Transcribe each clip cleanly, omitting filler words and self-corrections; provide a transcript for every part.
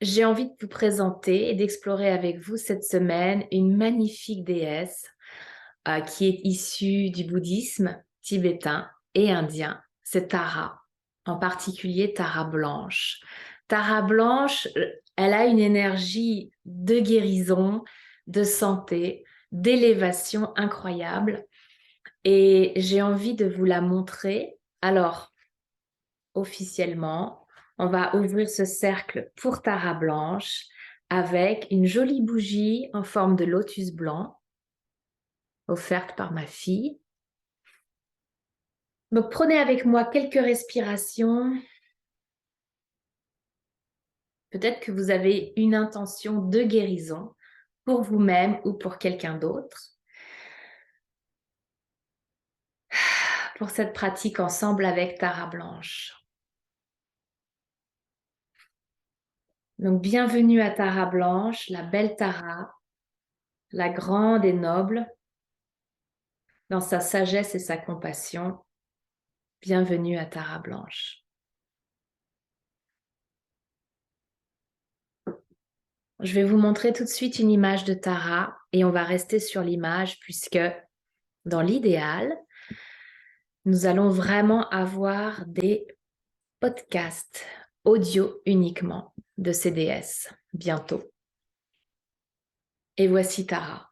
J'ai envie de vous présenter et d'explorer avec vous cette semaine une magnifique déesse qui est issue du bouddhisme tibétain et indien. C'est Tara, en particulier Tara Blanche. Tara Blanche, elle a une énergie de guérison, de santé, d'élévation incroyable et j'ai envie de vous la montrer. Alors, officiellement, on va ouvrir ce cercle pour Tara Blanche avec une jolie bougie en forme de lotus blanc offerte par ma fille. Donc prenez avec moi quelques respirations. Peut-être que vous avez une intention de guérison pour vous-même ou pour quelqu'un d'autre. Pour cette pratique ensemble avec Tara Blanche. Donc bienvenue à Tara Blanche, la belle Tara, la grande et noble, dans sa sagesse et sa compassion. Bienvenue à Tara Blanche. Je vais vous montrer tout de suite une image de Tara et on va rester sur l'image puisque dans l'idéal, nous allons vraiment avoir des podcasts audio uniquement de ces déesses bientôt. Et voici Tara.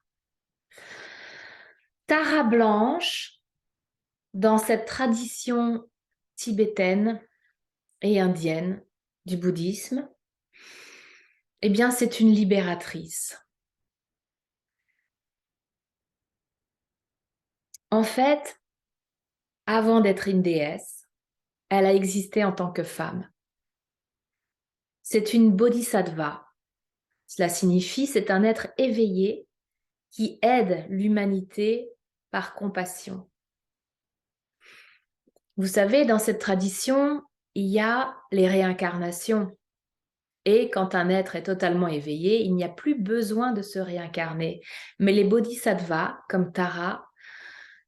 Tara Blanche, dans cette tradition tibétaine et indienne du bouddhisme, eh bien, c'est une libératrice. En fait, avant d'être une déesse, elle a existé en tant que femme. C'est une bodhisattva. Cela signifie c'est un être éveillé qui aide l'humanité par compassion. Vous savez, dans cette tradition, il y a les réincarnations. Et quand un être est totalement éveillé, il n'y a plus besoin de se réincarner. Mais les bodhisattvas, comme Tara,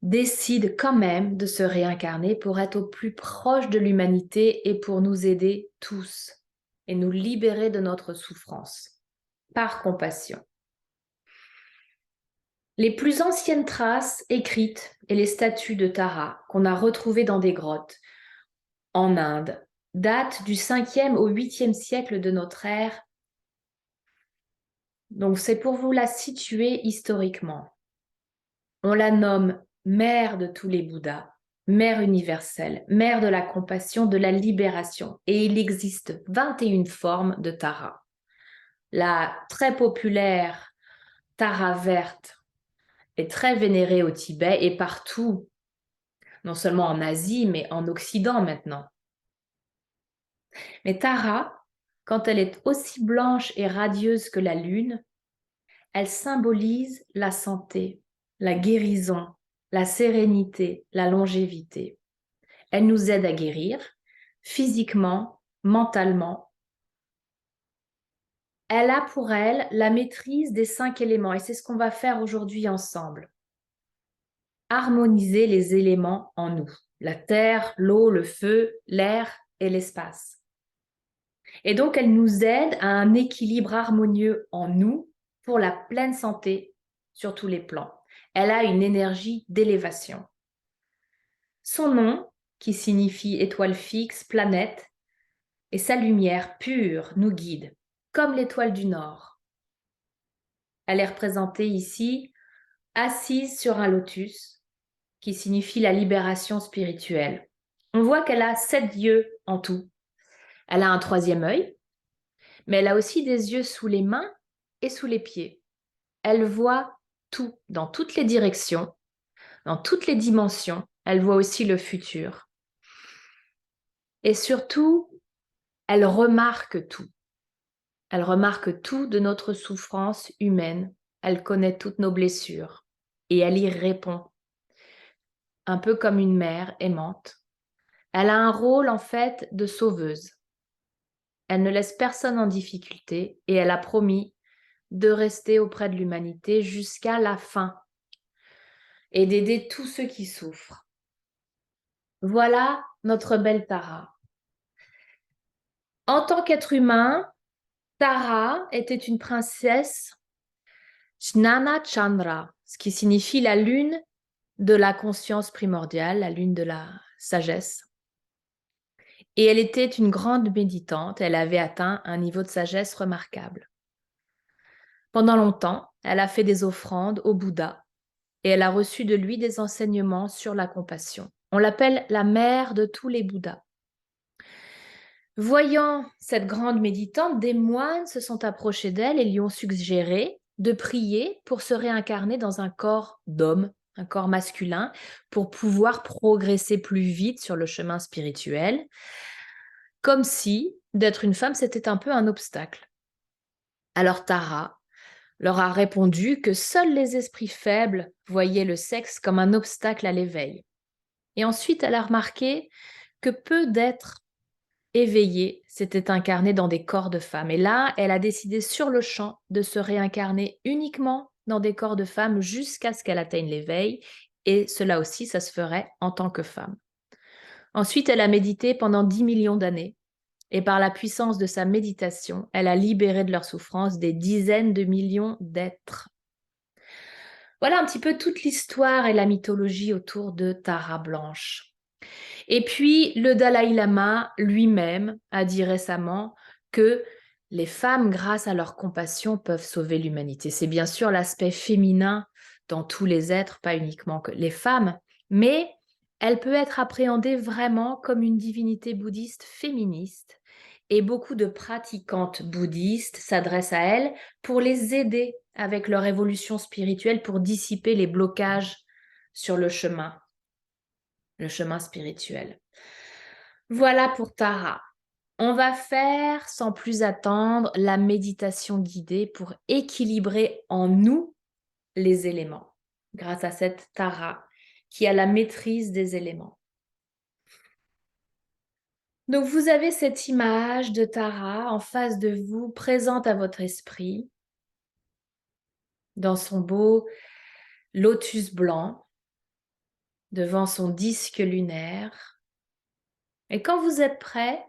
décident quand même de se réincarner pour être au plus proche de l'humanité et pour nous aider tous et nous libérer de notre souffrance, par compassion. Les plus anciennes traces écrites et les statues de Tara qu'on a retrouvées dans des grottes en Inde datent du 5e au 8e siècle de notre ère. Donc c'est pour vous la situer historiquement. On la nomme mère de tous les Bouddhas, mère universelle, mère de la compassion, de la libération. Et il existe 21 formes de Tara. La très populaire Tara verte est très vénérée au Tibet et partout, non seulement en Asie, mais en Occident maintenant. Mais Tara, quand elle est aussi blanche et radieuse que la lune, elle symbolise la santé, la guérison, la sérénité, la longévité. Elle nous aide à guérir physiquement, mentalement. Elle a pour elle la maîtrise des 5 éléments et c'est ce qu'on va faire aujourd'hui ensemble. Harmoniser les éléments en nous, la terre, l'eau, le feu, l'air et l'espace. Et donc, elle nous aide à un équilibre harmonieux en nous pour la pleine santé sur tous les plans. Elle a une énergie d'élévation. Son nom, qui signifie étoile fixe, planète, et sa lumière pure nous guide, comme l'étoile du Nord. Elle est représentée ici, assise sur un lotus, qui signifie la libération spirituelle. On voit qu'elle a 7 yeux en tout. Elle a un 3e œil, mais elle a aussi des yeux sous les mains et sous les pieds. Elle voit tout, dans toutes les directions, dans toutes les dimensions. Elle voit aussi le futur. Et surtout, elle remarque tout. Elle remarque tout de notre souffrance humaine. Elle connaît toutes nos blessures et elle y répond. Un peu comme une mère aimante. Elle a un rôle en fait de sauveuse. Elle ne laisse personne en difficulté et elle a promis de rester auprès de l'humanité jusqu'à la fin et d'aider tous ceux qui souffrent. Voilà notre belle Tara. En tant qu'être humain, Tara était une princesse Jnana Chandra, ce qui signifie la lune de la conscience primordiale, la lune de la sagesse. Et elle était une grande méditante, elle avait atteint un niveau de sagesse remarquable. Pendant longtemps, elle a fait des offrandes au Bouddha et elle a reçu de lui des enseignements sur la compassion. On l'appelle la mère de tous les Bouddhas. Voyant cette grande méditante, des moines se sont approchés d'elle et lui ont suggéré de prier pour se réincarner dans un corps d'homme, un corps masculin, pour pouvoir progresser plus vite sur le chemin spirituel, comme si d'être une femme, c'était un peu un obstacle. Alors Tara leur a répondu que seuls les esprits faibles voyaient le sexe comme un obstacle à l'éveil. Et ensuite, elle a remarqué que peu d'êtres éveillés s'étaient incarnés dans des corps de femmes. Et là, elle a décidé sur le champ de se réincarner uniquement dans des corps de femmes jusqu'à ce qu'elle atteigne l'éveil. Et cela aussi, ça se ferait en tant que femme. Ensuite, elle a médité pendant 10 millions d'années. Et par la puissance de sa méditation, elle a libéré de leur souffrance des dizaines de millions d'êtres. Voilà un petit peu toute l'histoire et la mythologie autour de Tara Blanche. Et puis, le Dalai Lama lui-même a dit récemment que les femmes, grâce à leur compassion, peuvent sauver l'humanité. C'est bien sûr l'aspect féminin dans tous les êtres, pas uniquement que les femmes, mais elle peut être appréhendée vraiment comme une divinité bouddhiste féministe. Et beaucoup de pratiquantes bouddhistes s'adressent à elle pour les aider avec leur évolution spirituelle, pour dissiper les blocages sur le chemin spirituel. Voilà pour Tara. On va faire, sans plus attendre, la méditation guidée pour équilibrer en nous les éléments, grâce à cette Tara qui a la maîtrise des éléments. Donc, vous avez cette image de Tara en face de vous, présente à votre esprit, dans son beau lotus blanc, devant son disque lunaire. Et quand vous êtes prête,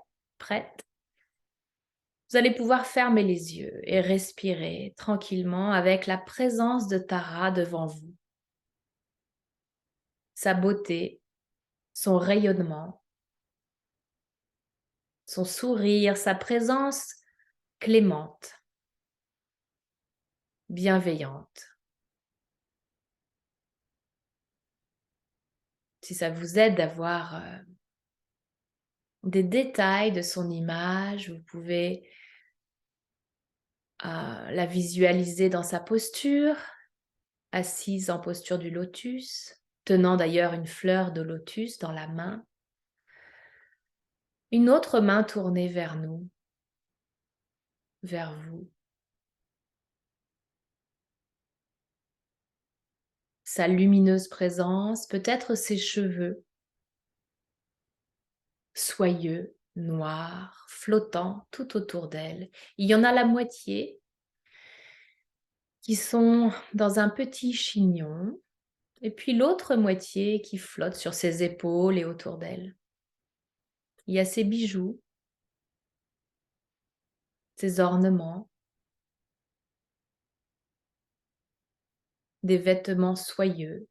vous allez pouvoir fermer les yeux et respirer tranquillement avec la présence de Tara devant vous. Sa beauté, son rayonnement, son sourire, sa présence clémente, bienveillante. Si ça vous aide d'avoir des détails de son image, vous pouvez la visualiser dans sa posture, assise en posture du lotus, tenant d'ailleurs une fleur de lotus dans la main. Une autre main tournée vers nous, vers vous. Sa lumineuse présence, peut-être ses cheveux, soyeux, noirs, flottants tout autour d'elle. Il y en a la moitié qui sont dans un petit chignon, et puis l'autre moitié qui flotte sur ses épaules et autour d'elle. Il y a ses bijoux, ses ornements, des vêtements soyeux.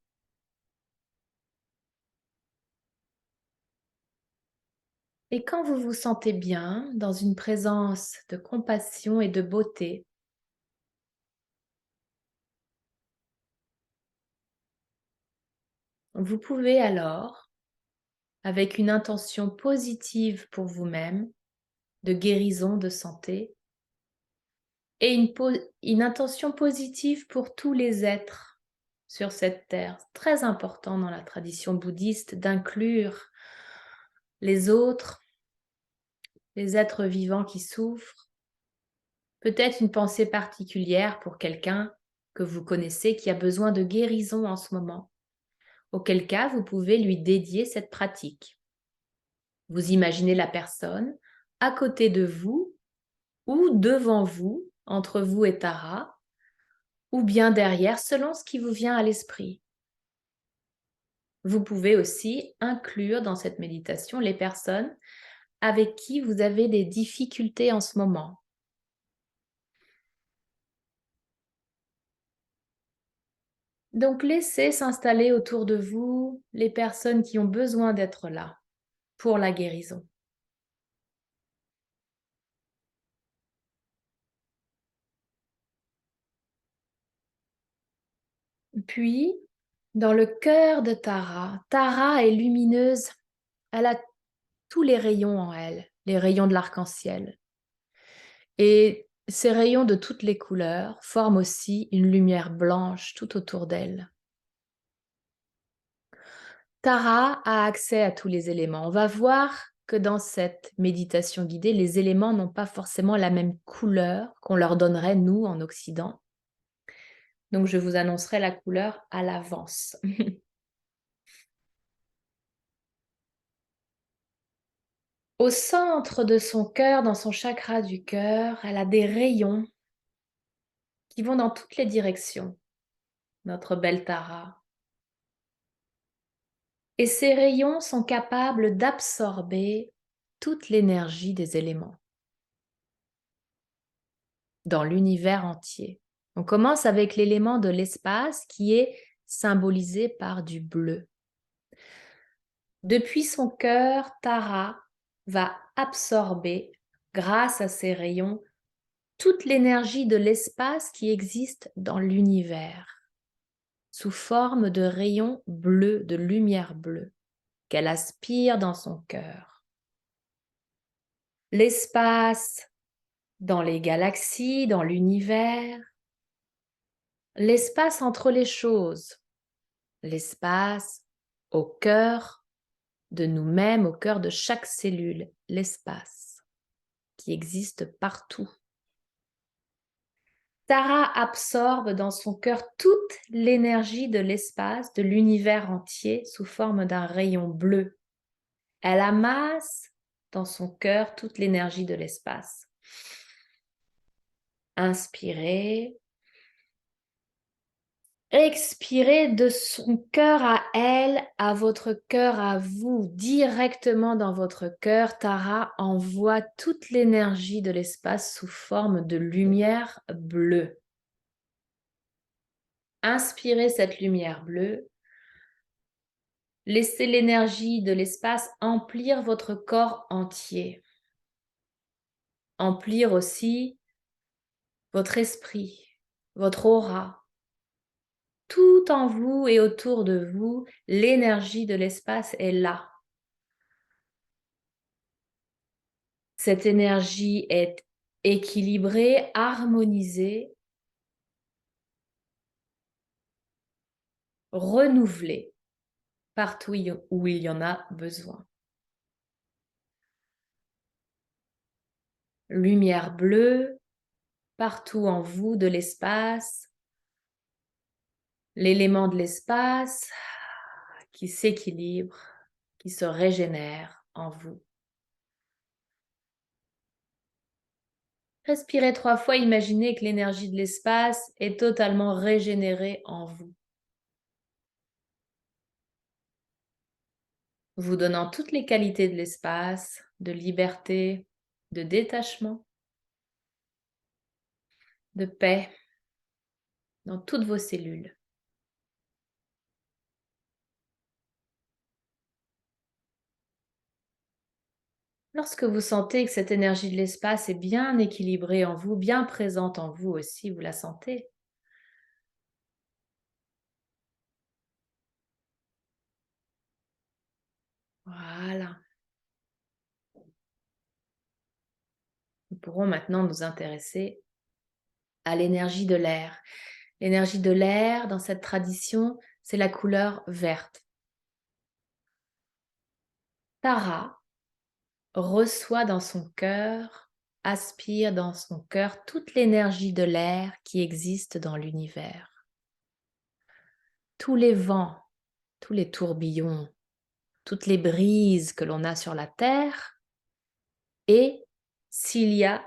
Et quand vous vous sentez bien, dans une présence de compassion et de beauté, vous pouvez alors, avec une intention positive pour vous-même, de guérison, de santé, et une intention positive pour tous les êtres sur cette terre. C'est très important dans la tradition bouddhiste d'inclure les autres, les êtres vivants qui souffrent. Peut-être une pensée particulière pour quelqu'un que vous connaissez qui a besoin de guérison en ce moment. Auquel cas, vous pouvez lui dédier cette pratique. Vous imaginez la personne à côté de vous ou devant vous, entre vous et Tara, ou bien derrière, selon ce qui vous vient à l'esprit. Vous pouvez aussi inclure dans cette méditation les personnes avec qui vous avez des difficultés en ce moment. Donc, laissez s'installer autour de vous les personnes qui ont besoin d'être là pour la guérison. Puis, dans le cœur de Tara, Tara est lumineuse, elle a tous les rayons en elle, les rayons de l'arc-en-ciel. Et ces rayons de toutes les couleurs forment aussi une lumière blanche tout autour d'elle. Tara a accès à tous les éléments. On va voir que dans cette méditation guidée, les éléments n'ont pas forcément la même couleur qu'on leur donnerait, nous, en Occident. Donc, je vous annoncerai la couleur à l'avance. Au centre de son cœur, dans son chakra du cœur, elle a des rayons qui vont dans toutes les directions, notre belle Tara. Et ces rayons sont capables d'absorber toute l'énergie des éléments dans l'univers entier. On commence avec l'élément de l'espace qui est symbolisé par du bleu. Depuis son cœur, Tara va absorber, grâce à ces rayons, toute l'énergie de l'espace qui existe dans l'univers, sous forme de rayons bleus, de lumière bleue, qu'elle aspire dans son cœur. L'espace dans les galaxies, dans l'univers, l'espace entre les choses, l'espace au cœur de nous-mêmes, au cœur de chaque cellule, l'espace qui existe partout. Tara absorbe dans son cœur toute l'énergie de l'espace, de l'univers entier, sous forme d'un rayon bleu. Elle amasse dans son cœur toute l'énergie de l'espace. Inspirez. Expirez de son cœur à elle, à votre cœur à vous, directement dans votre cœur. Tara envoie toute l'énergie de l'espace sous forme de lumière bleue. Inspirez cette lumière bleue. Laissez l'énergie de l'espace emplir votre corps entier. Emplir aussi votre esprit, votre aura. Tout en vous et autour de vous, l'énergie de l'espace est là. Cette énergie est équilibrée, harmonisée, renouvelée partout où il y en a besoin. Lumière bleue partout en vous de l'espace, l'élément de l'espace qui s'équilibre, qui se régénère en vous. Respirez 3 fois, imaginez que l'énergie de l'espace est totalement régénérée en vous. Vous donnant toutes les qualités de l'espace, de liberté, de détachement, de paix dans toutes vos cellules. Lorsque vous sentez que cette énergie de l'espace est bien équilibrée en vous, bien présente en vous aussi, vous la sentez. Voilà. Nous pourrons maintenant nous intéresser à l'énergie de l'air. L'énergie de l'air, dans cette tradition, c'est la couleur verte. Tara reçoit dans son cœur, aspire dans son cœur toute l'énergie de l'air qui existe dans l'univers. Tous les vents, tous les tourbillons, toutes les brises que l'on a sur la terre et s'il y a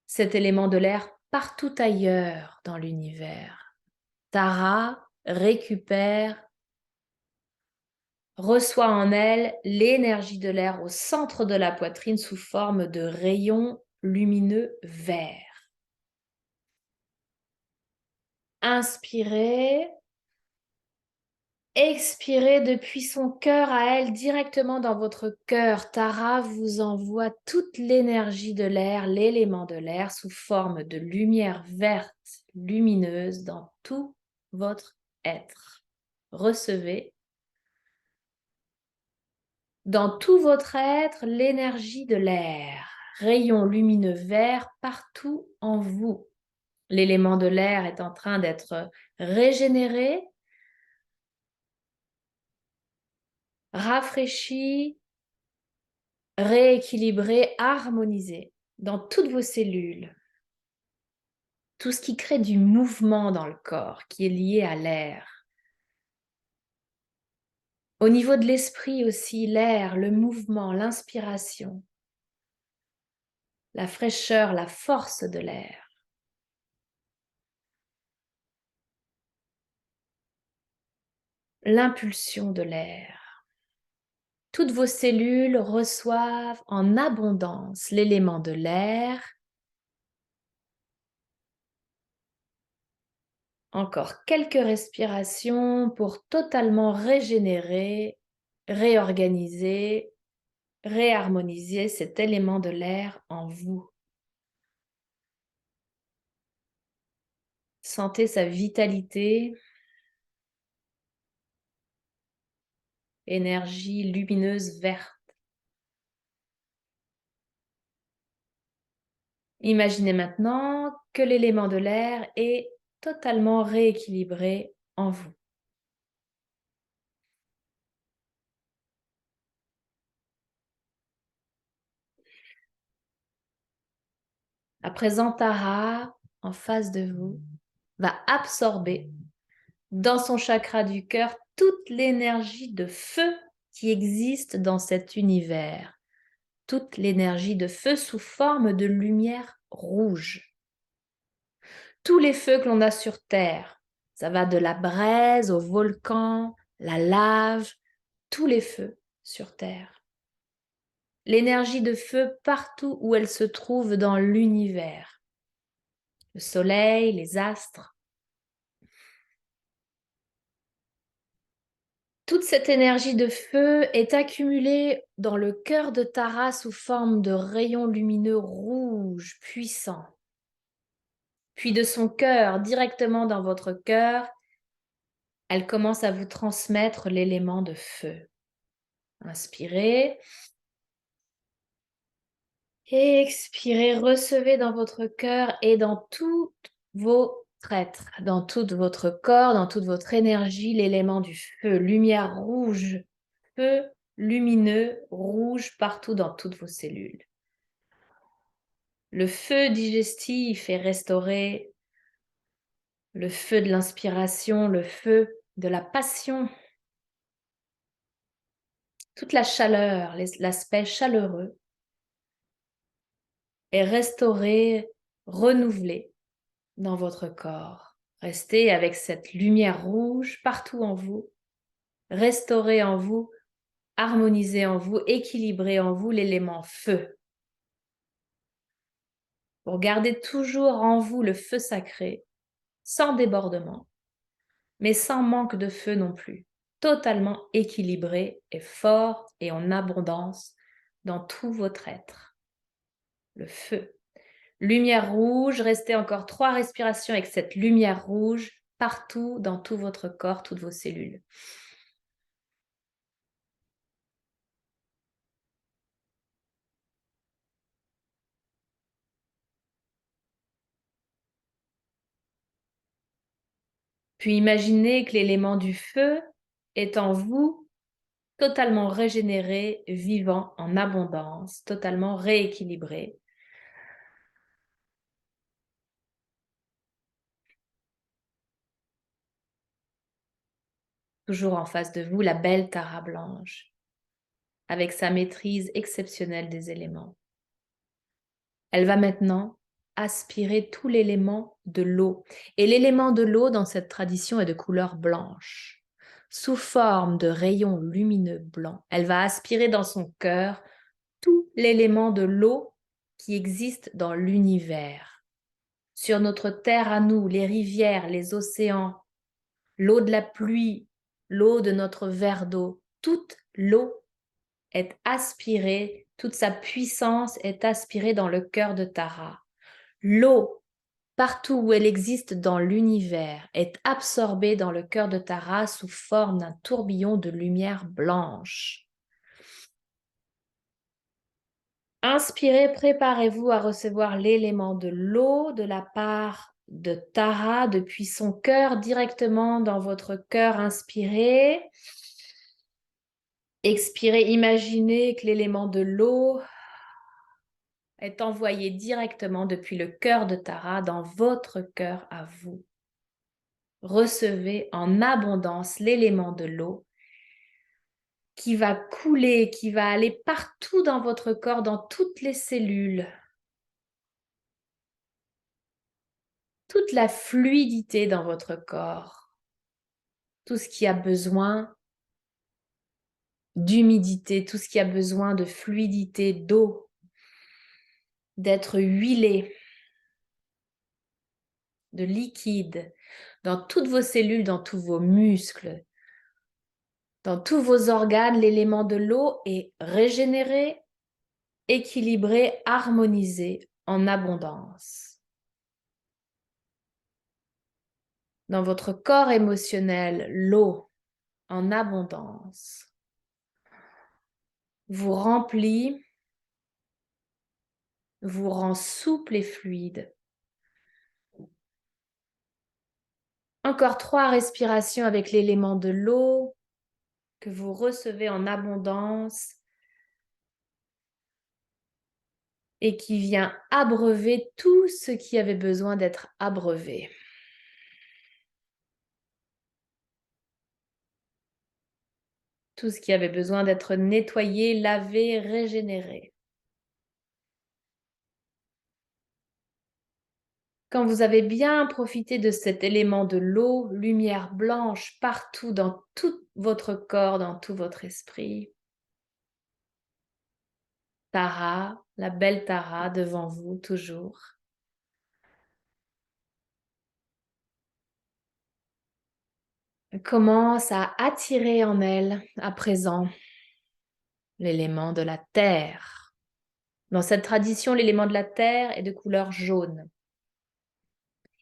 cet élément de l'air partout ailleurs dans l'univers. Tara récupère, reçoit en elle l'énergie de l'air au centre de la poitrine sous forme de rayons lumineux verts. Inspirez. Expirez depuis son cœur à elle, directement dans votre cœur. Tara vous envoie toute l'énergie de l'air, l'élément de l'air, sous forme de lumière verte, lumineuse, dans tout votre être. Recevez dans tout votre être l'énergie de l'air, rayon lumineux vert partout en vous. L'élément de l'air est en train d'être régénéré, rafraîchi, rééquilibré, harmonisé dans toutes vos cellules. Tout ce qui crée du mouvement dans le corps, qui est lié à l'air. Au niveau de l'esprit aussi, l'air, le mouvement, l'inspiration, la fraîcheur, la force de l'air. L'impulsion de l'air. Toutes vos cellules reçoivent en abondance l'élément de l'air. Encore quelques respirations pour totalement régénérer, réorganiser, réharmoniser cet élément de l'air en vous. Sentez sa vitalité, énergie lumineuse verte. Imaginez maintenant que l'élément de l'air est totalement rééquilibré en vous. À présent, Tara, en face de vous, va absorber dans son chakra du cœur toute l'énergie de feu qui existe dans cet univers. Toute l'énergie de feu sous forme de lumière rouge. Tous les feux que l'on a sur Terre, ça va de la braise au volcan, la lave, tous les feux sur Terre. L'énergie de feu partout où elle se trouve dans l'univers. Le soleil, les astres. Toute cette énergie de feu est accumulée dans le cœur de Tara sous forme de rayons lumineux rouges puissants. Puis de son cœur, directement dans votre cœur, elle commence à vous transmettre l'élément de feu. Inspirez. Expirez, recevez dans votre cœur et dans tous vos êtres, dans tout votre corps, dans toute votre énergie, l'élément du feu, lumière rouge, feu lumineux, rouge partout dans toutes vos cellules. Le feu digestif est restauré, le feu de l'inspiration, le feu de la passion, toute la chaleur, l'aspect chaleureux est restauré, renouvelé dans votre corps. Restez avec cette lumière rouge partout en vous, restaurez en vous, harmonisez en vous, équilibrez en vous l'élément feu. Pour garder toujours en vous le feu sacré, sans débordement, mais sans manque de feu non plus, totalement équilibré et fort et en abondance dans tout votre être. Le feu. Lumière rouge, restez encore 3 respirations avec cette lumière rouge partout dans tout votre corps, toutes vos cellules. Puis imaginez que l'élément du feu est en vous, totalement régénéré, vivant en abondance, totalement rééquilibré. Toujours en face de vous, la belle Tara blanche, avec sa maîtrise exceptionnelle des éléments. Elle va maintenant aspirer tout l'élément de l'eau. Et l'élément de l'eau dans cette tradition est de couleur blanche. Sous forme de rayons lumineux blancs, elle va aspirer dans son cœur tout l'élément de l'eau qui existe dans l'univers. Sur notre terre à nous, les rivières, les océans, l'eau de la pluie, l'eau de notre verre d'eau. Toute l'eau est aspirée, toute sa puissance est aspirée dans le cœur de Tara. L'eau, partout où elle existe dans l'univers, est absorbée dans le cœur de Tara sous forme d'un tourbillon de lumière blanche. Inspirez, préparez-vous à recevoir l'élément de l'eau de la part de Tara depuis son cœur directement dans votre cœur. Inspirez. Expirez, imaginez que l'élément de l'eau est envoyé directement depuis le cœur de Tara dans votre cœur à vous. Recevez en abondance l'élément de l'eau qui va couler, qui va aller partout dans votre corps, dans toutes les cellules. Toute la fluidité dans votre corps. Tout ce qui a besoin d'humidité, tout ce qui a besoin de fluidité, d'eau, d'être huilé, de liquide, dans toutes vos cellules, dans tous vos muscles, dans tous vos organes, l'élément de l'eau est régénéré, équilibré, harmonisé, en abondance. Dans votre corps émotionnel, l'eau en abondance vous remplit, vous rend souple et fluide. Encore 3 respirations avec l'élément de l'eau que vous recevez en abondance et qui vient abreuver tout ce qui avait besoin d'être abreuvé. Tout ce qui avait besoin d'être nettoyé, lavé, régénéré. Quand vous avez bien profité de cet élément de l'eau, lumière blanche partout dans tout votre corps, dans tout votre esprit, Tara, la belle Tara devant vous toujours. Commence à attirer en elle à présent l'élément de la terre. Dans cette tradition, l'élément de la terre est de couleur jaune.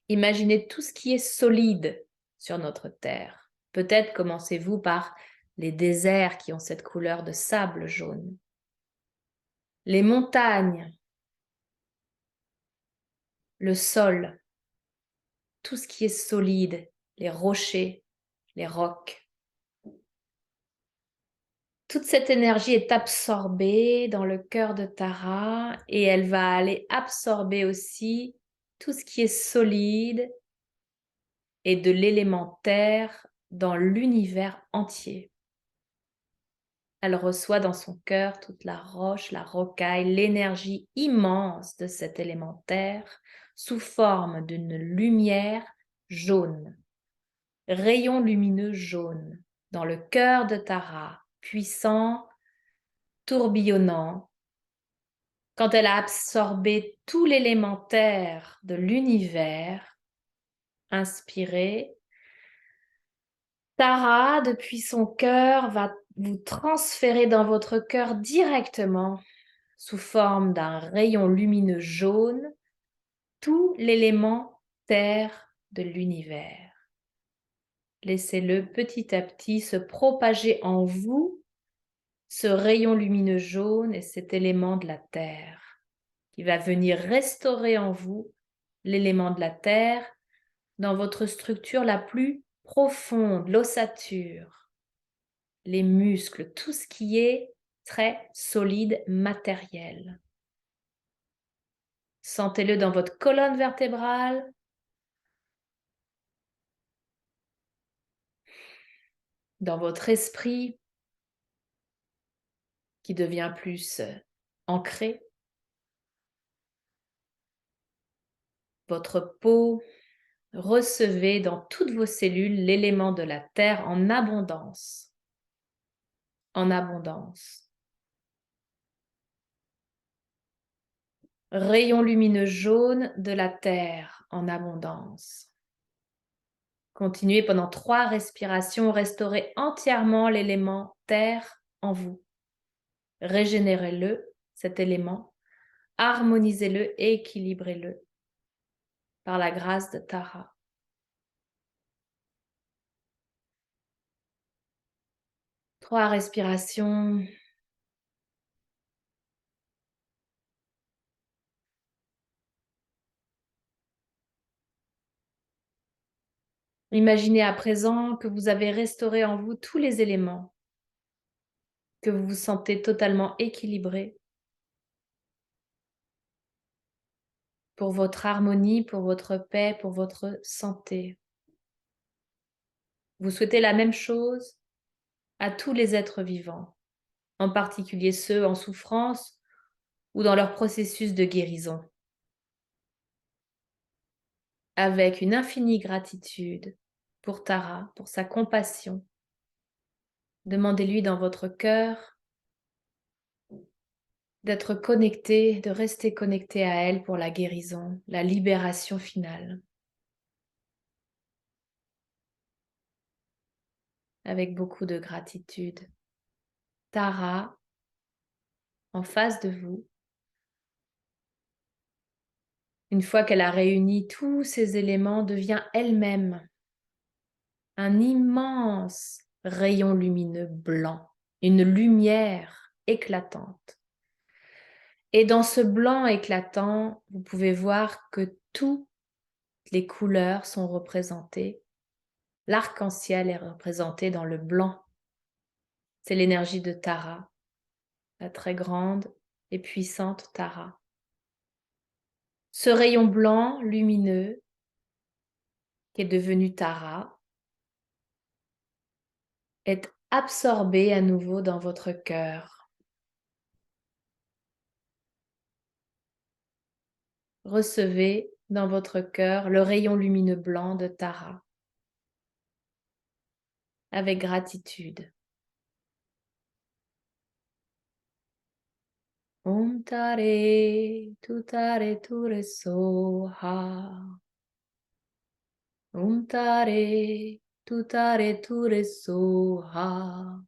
Imaginez tout ce qui est solide sur notre terre. Peut-être commencez-vous par les déserts qui ont cette couleur de sable jaune. Les montagnes, le sol, tout ce qui est solide, les rochers, les rocs. Toute cette énergie est absorbée dans le cœur de Tara et elle va aller absorber aussi tout ce qui est solide et de l'élément terre dans l'univers entier. Elle reçoit dans son cœur toute la roche, la rocaille, l'énergie immense de cet élément terre sous forme d'une lumière jaune, rayon lumineux jaune dans le cœur de Tara, puissant, tourbillonnant. Quand elle a absorbé tout l'élémentaire de l'univers, inspirez, Tara, depuis son cœur, va vous transférer dans votre cœur directement, sous forme d'un rayon lumineux jaune, tout l'élément terre de l'univers. Laissez-le petit à petit se propager en vous, ce rayon lumineux jaune et cet élément de la terre, qui va venir restaurer en vous l'élément de la terre dans votre structure la plus profonde, l'ossature, les muscles, tout ce qui est très solide, matériel. Sentez-le dans votre colonne vertébrale, dans votre esprit qui devient plus ancré, votre peau. Recevez dans toutes vos cellules l'élément de la terre en abondance. En abondance. Rayon lumineux jaune de la terre en abondance. Continuez pendant 3 respirations, restaurez entièrement l'élément terre en vous. Régénérez-le, cet élément, harmonisez-le, équilibrez-le par la grâce de Tara. Trois respirations. Imaginez à présent que vous avez restauré en vous tous les éléments, que vous vous sentez totalement équilibré pour votre harmonie, pour votre paix, pour votre santé. Vous souhaitez la même chose à tous les êtres vivants, en particulier ceux en souffrance ou dans leur processus de guérison. Avec une infinie gratitude pour Tara, pour sa compassion, demandez-lui dans votre cœur d'être connecté, de rester connecté à elle pour la guérison, la libération finale. Avec beaucoup de gratitude. Tara, en face de vous, une fois qu'elle a réuni tous ces éléments, devient elle-même un immense rayon lumineux blanc, une lumière éclatante. Et dans ce blanc éclatant, vous pouvez voir que toutes les couleurs sont représentées. L'arc-en-ciel est représenté dans le blanc. C'est l'énergie de Tara, la très grande et puissante Tara. Ce rayon blanc lumineux qui est devenu Tara est absorbé à nouveau dans votre cœur. Recevez dans votre cœur le rayon lumineux blanc de Tara avec gratitude. Om Tare, Tutare Ture Soha. Om Tare, Tutare Ture Soha.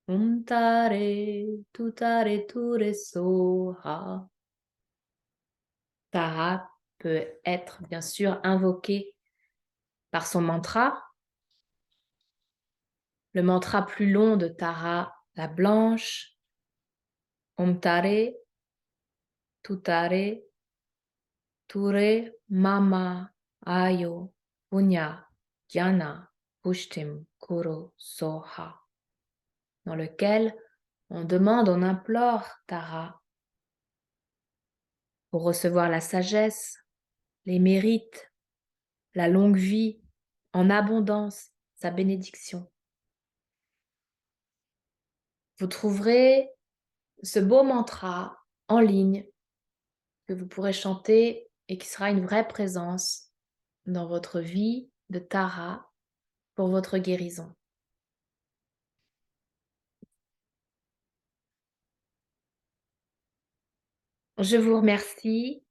Om Tare, Tutare Ture Soha. Tara peut être bien sûr invoqué par son mantra. Le mantra plus long de Tara, la blanche. Om Tare, Tutare, Ture Mama Ayo Punya Jnana Pushtim Kuro Soha, dans lequel on demande, on implore Tara pour recevoir la sagesse, les mérites, la longue vie en abondance, sa bénédiction. Vous trouverez ce beau mantra en ligne que vous pourrez chanter et qui sera une vraie présence dans votre vie de Tara pour votre guérison. Je vous remercie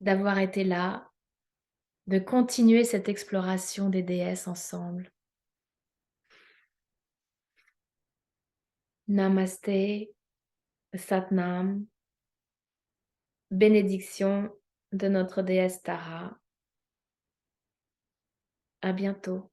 d'avoir été là, de continuer cette exploration des déesses ensemble. Namasté, Satnam, bénédiction de notre déesse Tara. À bientôt.